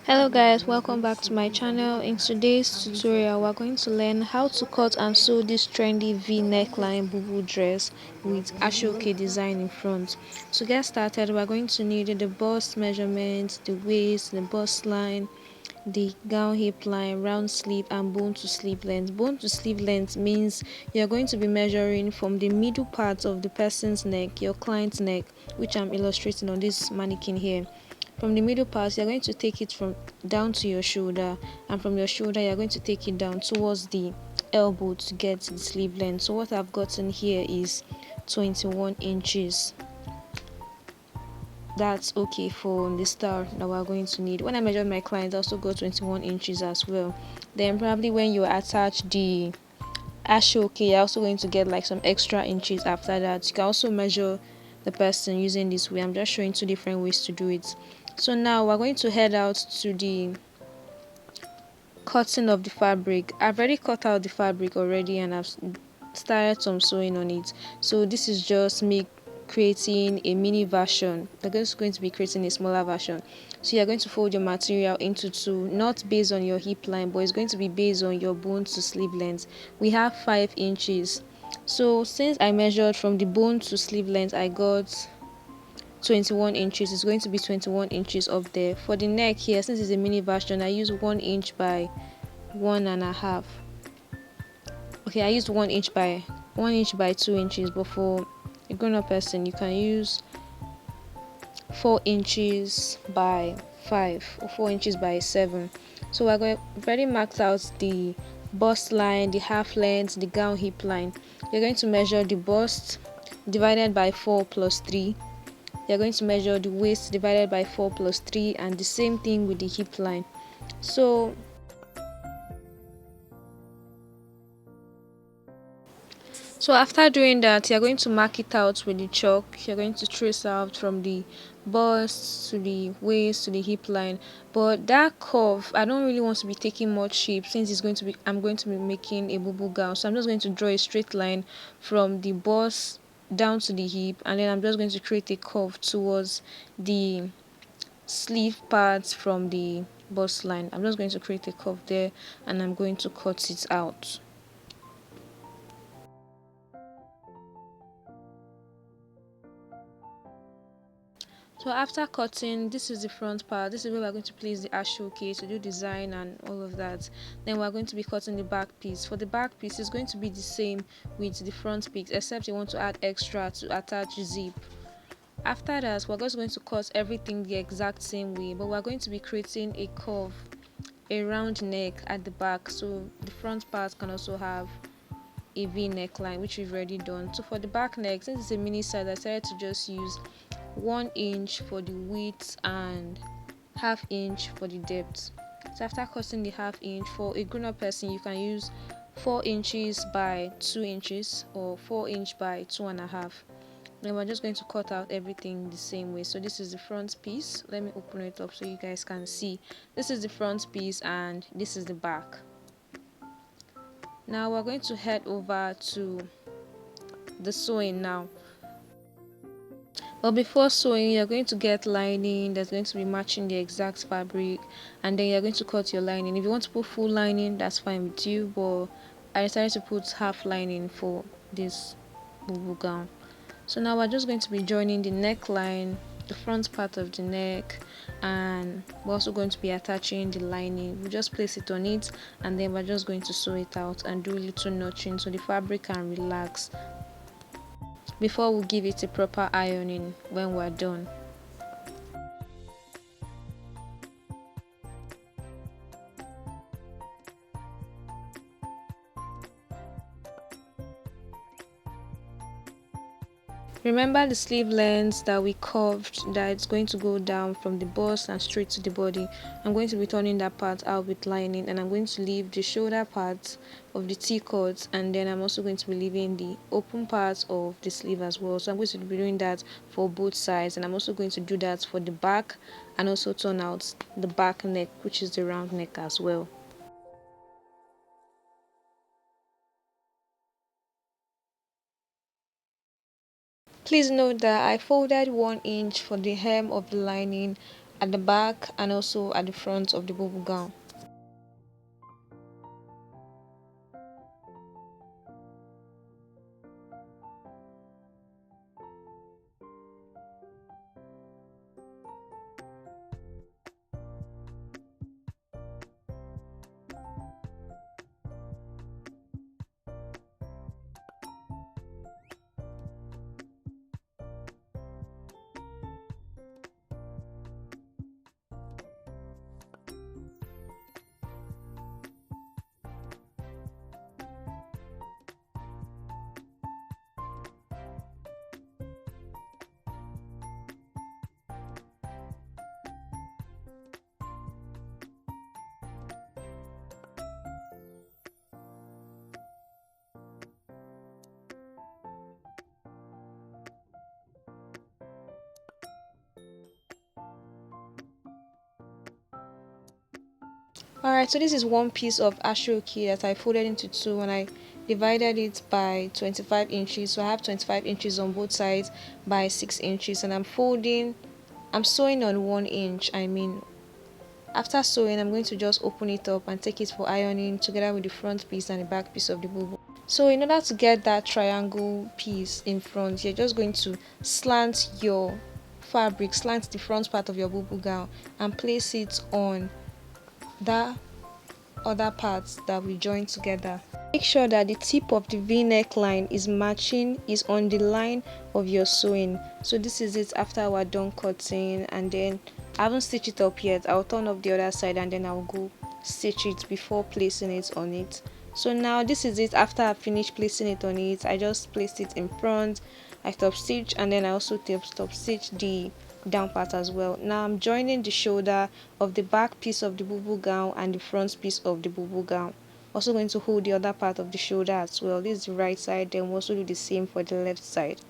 Hello guys, welcome back to my channel. In today's tutorial we're going to learn how to cut and sew this trendy V neckline Bubu dress with Asooke design in front. To get started, we're going to need the bust measurements, the waist, the bust line, the gown hip line, round sleeve and bone to sleeve length. Bone to sleeve length means you're going to be measuring from the middle part of the person's neck, your client's neck, which I'm illustrating on this mannequin here. From the middle part, you're going to take it from down to your shoulder, and from your shoulder, you're going to take it down towards the elbow to get the sleeve length. So what I've gotten here is 21 inches. That's okay for the style that we're going to need. When I measured my client, I also got 21 inches as well. Then probably when you attach the Asooke, you're also going to get like some extra inches after that. You can also measure the person using this way. I'm just showing two different ways to do it. So now we're going to head out to the cutting of the fabric. I've already cut out the fabric already and I've started some sewing on it. So this is just me creating a mini version. We're just going to be creating a smaller version. So you're going to fold your material into two, not based on your hip line, but it's going to be based on your bone to sleeve length. We have 5 inches. So since I measured from the bone to sleeve length, I got 21 inches. It's going to be 21 inches up there. For the neck here, since it's a mini version, I use 1 inch by 1.5. Okay, I used 1 inch by 2 inches, but for a grown-up person you can use 4 inches by 5 or 4 inches by 7. So we're going already marked out the bust line, the half length, the gown hip line. You're going to measure the bust divided by 4 plus 3. You're going to measure the waist divided by 4 plus 3, and the same thing with the hip line. So after doing that, you're going to mark it out with the chalk. You're going to trace out from the bust to the waist to the hip line. But that curve, I don't really want to be taking much shape since I'm going to be making a boo gown. So I'm just going to draw a straight line from the bust down to the hip, and then I'm just going to create a curve towards the sleeve parts from the bust line. I'm just going to create a curve there and I'm going to cut it out. So after cutting, this is the front part. This is where we're going to place the Asooke to do design and all of that. Then we're going to be cutting the back piece. For the back piece, it's going to be the same with the front piece, except you want to add extra to attach zip. After that, we're just going to cut everything the exact same way, but we're going to be creating a curve, a round neck at the back, so the front part can also have a V neckline, which we've already done. So for the back neck, since it's a mini size, I decided to just use 1 inch for the width and half inch for the depth. So after cutting the half inch, for a grown-up person you can use 4 inches by 2 inches or 4 inch by 2.5. Then we're just going to cut out everything the same way. So this is the front piece. Let me open it up so you guys can see. This is the front piece and this is the back. Now we're going to head over to the sewing now. But before sewing, you're going to get lining that's going to be matching the exact fabric, and then you're going to cut your lining. If you want to put full lining, that's fine with you, but I decided to put half lining for this boo gown. So now we're just going to be joining the neckline, the front part of the neck, and we're also going to be attaching the lining. We just place it on it and then we're just going to sew it out and do a little notching so the fabric can relax before we give it a proper ironing when we're done. Remember the sleeve length that we curved, that it's going to go down from the bust and straight to the body. I'm going to be turning that part out with lining, and I'm going to leave the shoulder part of the T-cut, and then I'm also going to be leaving the open part of the sleeve as well. So I'm going to be doing that for both sides, and I'm also going to do that for the back and also turn out the back neck, which is the round neck as well. Please note that I folded 1 inch for the hem of the lining at the back and also at the front of the bubble gown. Alright, so this is one piece of Asooke that I folded into two and I divided it by 25 inches. So I have 25 inches on both sides by 6 inches, and I'm sewing on 1 inch. After sewing, I'm going to just open it up and take it for ironing together with the front piece and the back piece of the bubu. So in order to get that triangle piece in front, you're just going to slant your fabric, slant the front part of your bubu gown and place it on that other parts that we join together. Make sure that the tip of the V-neckline is on the line of your sewing. So this is it after we're done cutting, and then I haven't stitched it up yet. I'll turn up the other side and then I'll go stitch it before placing it on it. So now this is it after I finished placing it on it. I just placed it in front, I top stitch, and then I also top stitch the down part as well. Now I'm joining the shoulder of the back piece of the bubu gown and the front piece of the bubu gown. Also going to hold the other part of the shoulder as well. This is the right side, then we'll also do the same for the left side.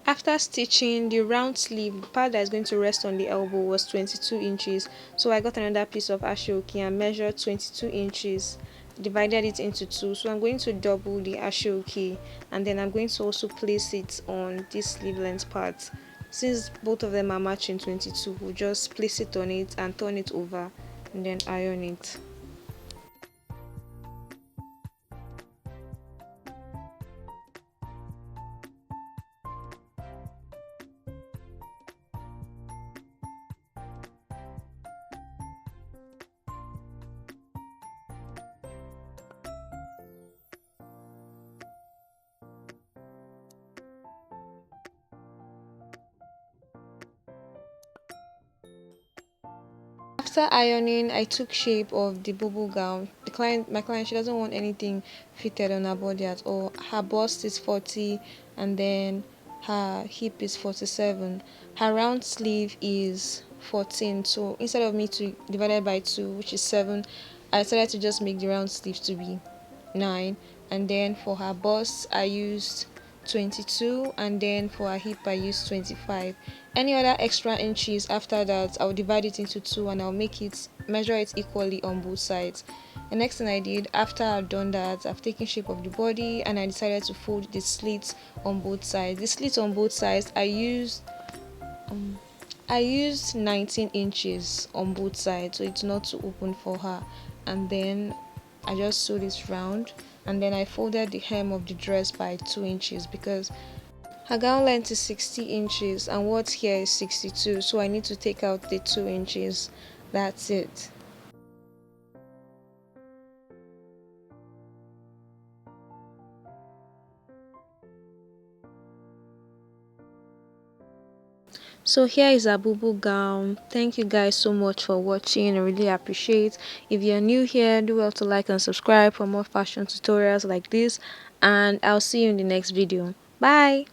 After stitching the round sleeve, the part that is going to rest on the elbow was 22 inches. So I got another piece of Asooke and measured 22 inches, divided it into two. So I'm going to double the Asooke, and then I'm going to also place it on this sleeve length part. Since both of them are matching 22, we'll just place it on it and turn it over and then iron it. After ironing, I took shape of the bubu gown. My client, she doesn't want anything fitted on her body at all. Her bust is 40, and then her hip is 47. Her round sleeve is 14. So instead of me to divide it by 2, which is 7, I decided to just make the round sleeve to be 9. And then for her bust, I used 22, and then for her hip I used 25. Any other extra inches after that, I'll divide it into 2 and I'll measure it equally on both sides. The next thing I did after I've done that, I've taken shape of the body and I decided to fold the slits on both sides. The slits on both sides I used 19 inches on both sides, so it's not too open for her. And then I just sewed it round, and then I folded the hem of the dress by 2 inches because her gown length is 60 inches and what's here is 62, so I need to take out the 2 inches. That's it. So here is a bubu gown. Thank you guys so much for watching. I really appreciate. If you're new here, do well to like and subscribe for more fashion tutorials like this, and I'll see you in the next video. Bye.